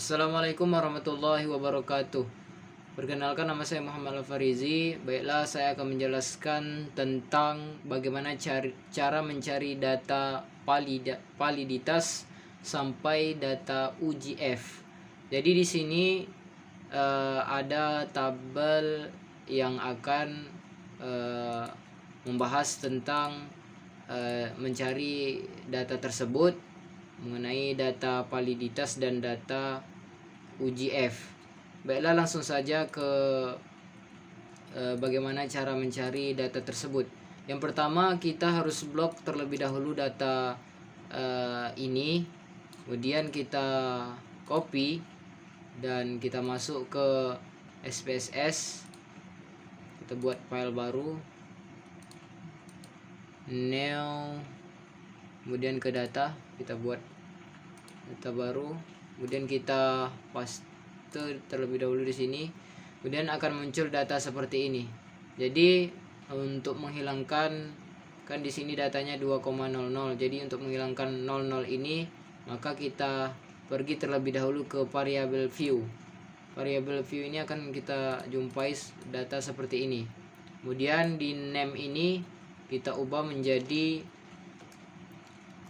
Assalamualaikum warahmatullahi wabarakatuh. Perkenalkan, nama saya Muhammad Al-Farizi. Baiklah, saya akan menjelaskan tentang bagaimana cara mencari data validitas sampai data UGF. Jadi di sini ada tabel yang akan membahas tentang mencari data tersebut, mengenai data validitas dan data UGF. Baiklah, langsung saja ke bagaimana cara mencari data tersebut. Yang pertama, kita harus blok terlebih dahulu data ini, kemudian kita copy dan kita masuk ke SPSS. Kita buat file baru, new, kemudian ke data, kita buat data baru, kemudian kita paste terlebih dahulu di sini, kemudian akan muncul data seperti ini. Jadi untuk menghilangkan, kan di sini datanya 2,00, jadi untuk menghilangkan 00 ini, maka kita pergi terlebih dahulu ke variable view. Variable view ini akan kita jumpai data seperti ini. Kemudian di name ini kita ubah menjadi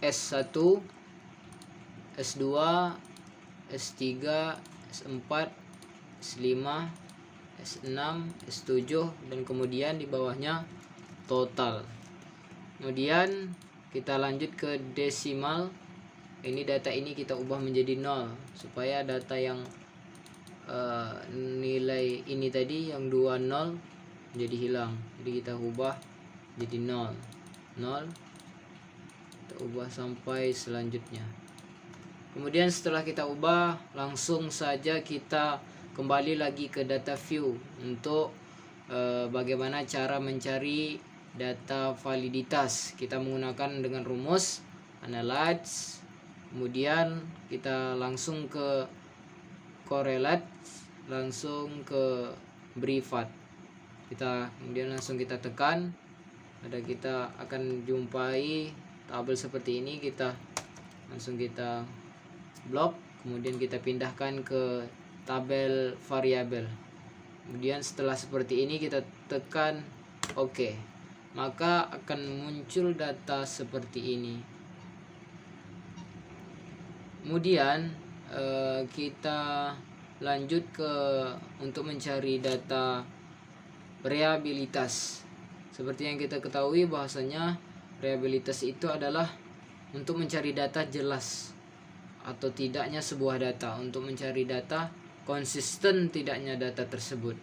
S1, S2, S3, S4, S5, S6, S7, dan kemudian di bawahnya total. Kemudian kita lanjut ke desimal. Ini data ini kita ubah menjadi 0 supaya data yang nilai ini tadi yang 20 jadi hilang. Jadi kita ubah jadi 0, 0, kita ubah sampai selanjutnya. Kemudian setelah kita ubah, langsung saja kita kembali lagi ke data view untuk bagaimana cara mencari data validitas. Kita menggunakan dengan rumus analyze, kemudian kita langsung ke correlate, langsung ke privat. Kemudian langsung kita tekan, kita akan jumpai tabel seperti ini. Kita langsung kita blok, kemudian kita pindahkan ke tabel variabel. Kemudian setelah seperti ini kita tekan OK, maka akan muncul data seperti ini. Kemudian kita lanjut ke untuk mencari data reliabilitas. Seperti yang kita ketahui bahwasanya reliabilitas itu adalah untuk mencari data jelas atau tidaknya sebuah data, untuk mencari data konsisten tidaknya data tersebut.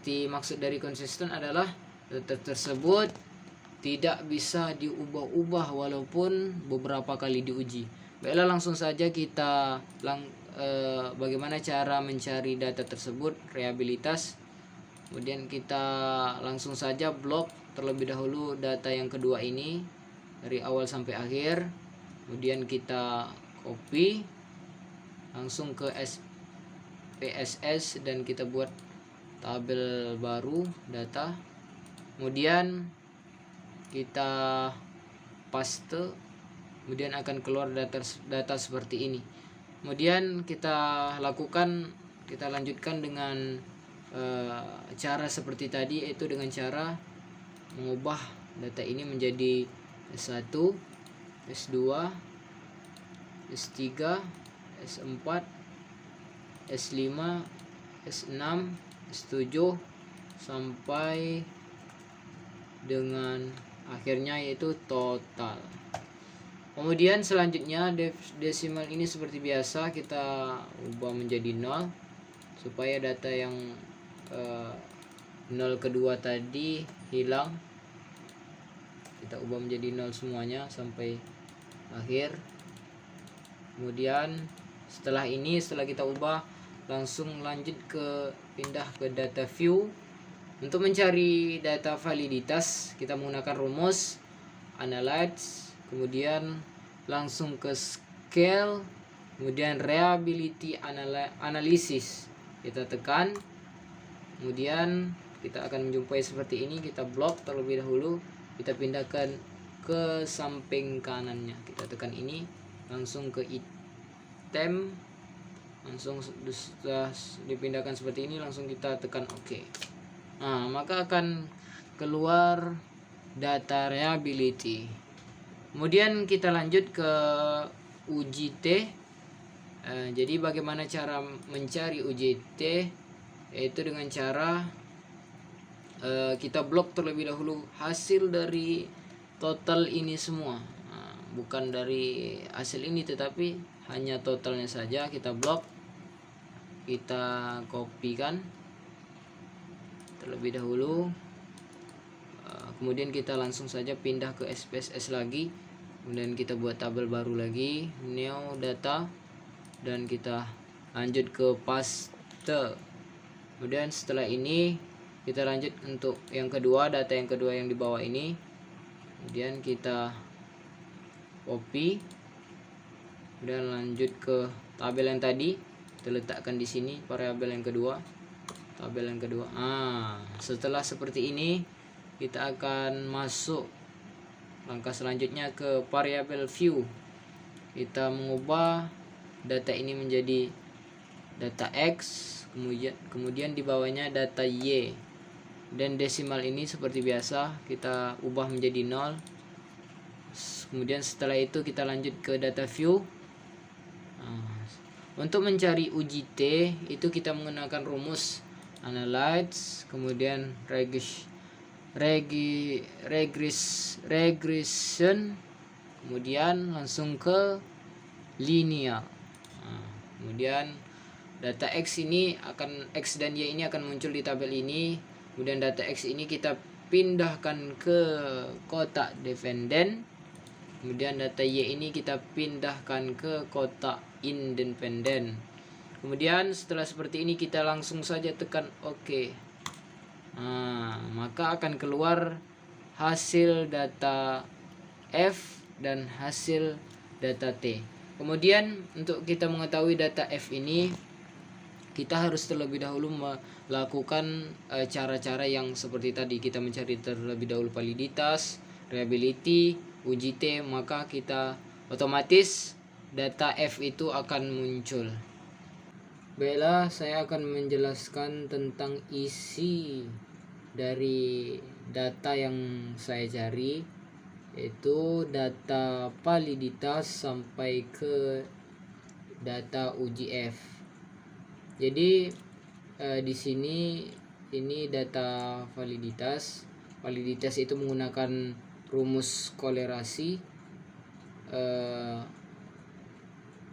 Maksud dari konsisten adalah data tersebut tidak bisa diubah-ubah walaupun beberapa kali diuji. Baiklah, langsung saja kita bagaimana cara mencari data tersebut, reliabilitas. Kemudian kita langsung saja blok terlebih dahulu data yang kedua ini dari awal sampai akhir. Kemudian kita copy langsung ke SPSS dan kita buat tabel baru data. Kemudian kita paste, kemudian akan keluar data seperti ini. Kemudian kita lanjutkan dengan cara seperti tadi, yaitu dengan cara mengubah data ini menjadi S1, S2, S3, S4, S5, S6, S7 sampai dengan akhirnya yaitu total. Kemudian selanjutnya desimal ini seperti biasa kita ubah menjadi 0 supaya data yang 0 kedua tadi hilang. Kita ubah menjadi 0 semuanya sampai akhir. Kemudian setelah kita ubah, langsung lanjut pindah ke data view. Untuk mencari data validitas, kita menggunakan rumus analyze, kemudian langsung ke scale, kemudian reliability analysis kita tekan. Kemudian kita akan menjumpai seperti ini. Kita blok terlebih dahulu, kita pindahkan ke samping kanannya, kita tekan ini, langsung ke item, langsung setelah dipindahkan seperti ini langsung kita tekan OK. Nah, maka akan keluar data reliability. Kemudian kita lanjut ke uji T. Jadi bagaimana cara mencari uji T, yaitu dengan cara kita blok terlebih dahulu hasil dari total ini semua. Bukan dari hasil ini, tetapi hanya totalnya saja kita blok. Kita kopikan terlebih dahulu, kemudian kita langsung saja pindah ke SPSS lagi, kemudian kita buat tabel baru lagi, new data, dan kita lanjut ke paste. Kemudian setelah ini kita lanjut untuk yang kedua, data yang kedua yang di bawah ini, kemudian kita copy, kemudian lanjut ke tabel yang tadi, kita letakkan di sini variabel yang kedua, tabel yang kedua. Setelah seperti ini kita akan masuk langkah selanjutnya ke variabel view. Kita mengubah data ini menjadi data X, kemudian di bawahnya data Y, dan desimal ini seperti biasa kita ubah menjadi 0. Kemudian setelah itu kita lanjut ke data view. Untuk mencari uji T itu kita menggunakan rumus analyze, kemudian regression, kemudian langsung ke linear. Kemudian data X ini akan, X dan Y ini akan muncul di tabel ini. Kemudian data X ini kita pindahkan ke kotak dependent. Kemudian data Y ini kita pindahkan ke kotak independent. Kemudian setelah seperti ini kita langsung saja tekan OK. Maka akan keluar hasil data F dan hasil data T. Kemudian untuk kita mengetahui data F ini, kita harus terlebih dahulu melakukan cara-cara yang seperti tadi. Kita mencari terlebih dahulu validitas, reliability, uji T, maka kita otomatis data F itu akan muncul. Baiklah, saya akan menjelaskan tentang isi dari data yang saya cari, yaitu data validitas sampai ke data uji F. Jadi di sini ini data validitas. Validitas itu menggunakan rumus kolerasi.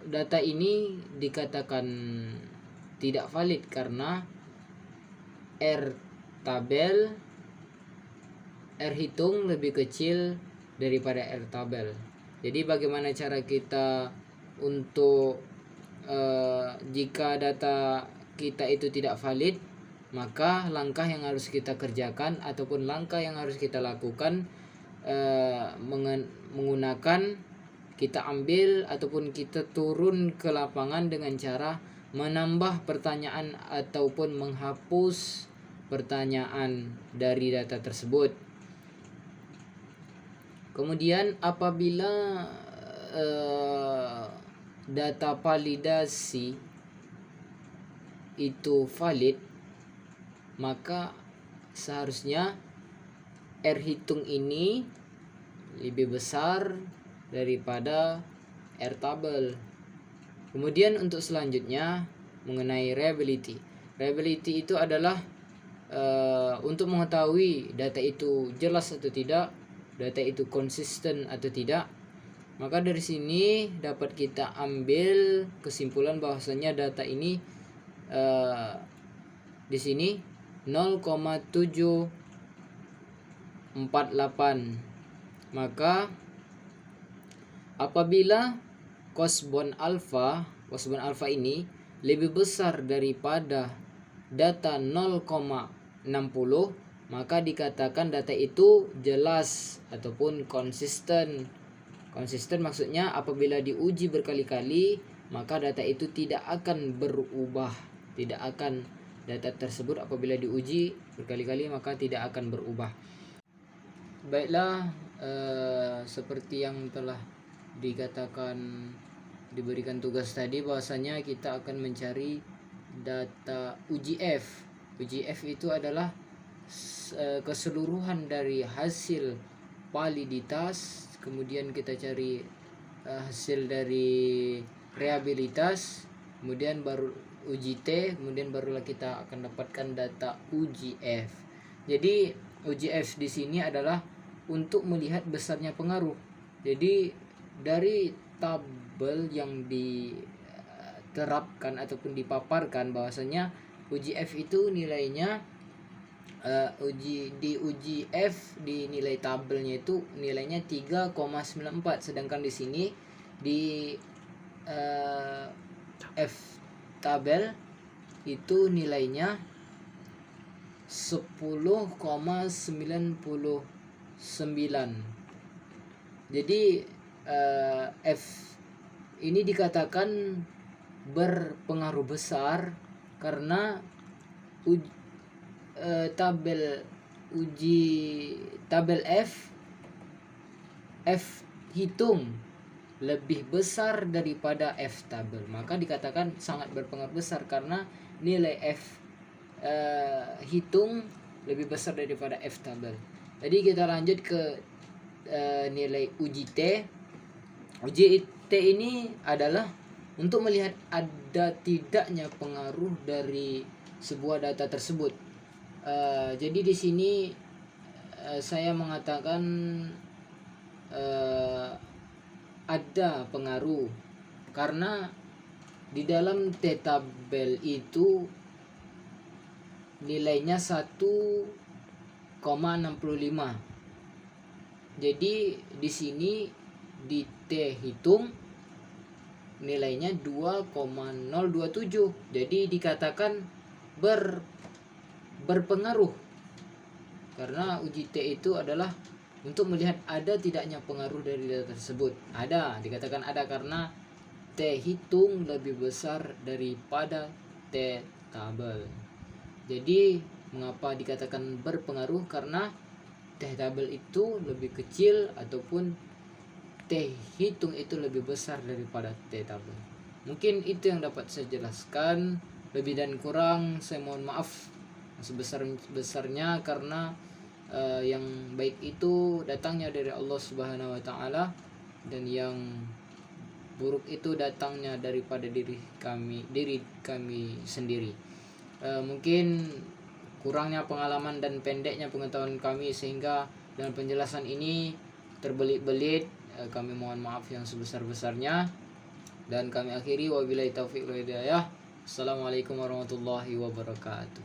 Data ini dikatakan tidak valid karena R hitung lebih kecil daripada R tabel. Jadi bagaimana cara kita untuk jika data kita itu tidak valid, maka langkah yang harus kita kerjakan ataupun langkah yang harus kita lakukan menggunakan, kita ambil ataupun kita turun ke lapangan dengan cara menambah pertanyaan ataupun menghapus pertanyaan dari data tersebut. Kemudian apabila data validasi itu valid, maka seharusnya R hitung ini lebih besar daripada R tabel. Kemudian untuk selanjutnya mengenai reliability. Reliability itu adalah untuk mengetahui data itu jelas atau tidak, data itu konsisten atau tidak. Maka dari sini dapat kita ambil kesimpulan bahwasanya data ini di sini 0,748. Maka apabila cost bond alpha ini lebih besar daripada data 0,60, maka dikatakan data itu jelas ataupun konsisten. Konsisten maksudnya apabila diuji berkali-kali, maka data itu tidak akan berubah. Data tersebut apabila diuji berkali-kali maka tidak akan berubah. Baiklah, seperti yang telah dikatakan diberikan tugas tadi bahwasanya kita akan mencari data UGF. UGF itu adalah keseluruhan dari hasil validitas, kemudian kita cari hasil dari reabilitas, kemudian baru uji T, kemudian barulah kita akan dapatkan data UGF. Jadi UGF di sini adalah untuk melihat besarnya pengaruh. Jadi dari tabel yang diterapkan ataupun dipaparkan bahwasanya UGF itu nilainya di UGF di nilai tabelnya itu nilainya 3,94, sedangkan di sini di F tabel itu nilainya 10,99. Jadi F ini dikatakan berpengaruh besar karena tabel F hitung lebih besar daripada F tabel, maka dikatakan sangat berpengaruh besar karena nilai F hitung lebih besar daripada F tabel. Jadi kita lanjut ke nilai uji T. Uji T ini adalah untuk melihat ada tidaknya pengaruh dari sebuah data tersebut. Jadi di sini saya mengatakan ada pengaruh karena di dalam T tabel itu nilainya 1,65. Jadi di sini di T hitung nilainya 2,027. Jadi dikatakan berpengaruh karena uji T itu adalah untuk melihat ada tidaknya pengaruh dari data tersebut. Ada, dikatakan ada karena T hitung lebih besar daripada T tabel. Jadi mengapa dikatakan berpengaruh? Karena T tabel itu lebih kecil ataupun T hitung itu lebih besar daripada T tabel. Mungkin itu yang dapat saya jelaskan. Lebih dan kurang saya mohon maaf sebesar-besarnya karena yang baik itu datangnya dari Allah Subhanahu wa taala dan yang buruk itu datangnya daripada diri kami sendiri. Mungkin kurangnya pengalaman dan pendeknya pengetahuan kami sehingga dalam penjelasan ini terbelit-belit. Kami mohon maaf yang sebesar-besarnya dan kami akhiri wabillahi taufiq wal hidayah. Assalamualaikum warahmatullahi wabarakatuh.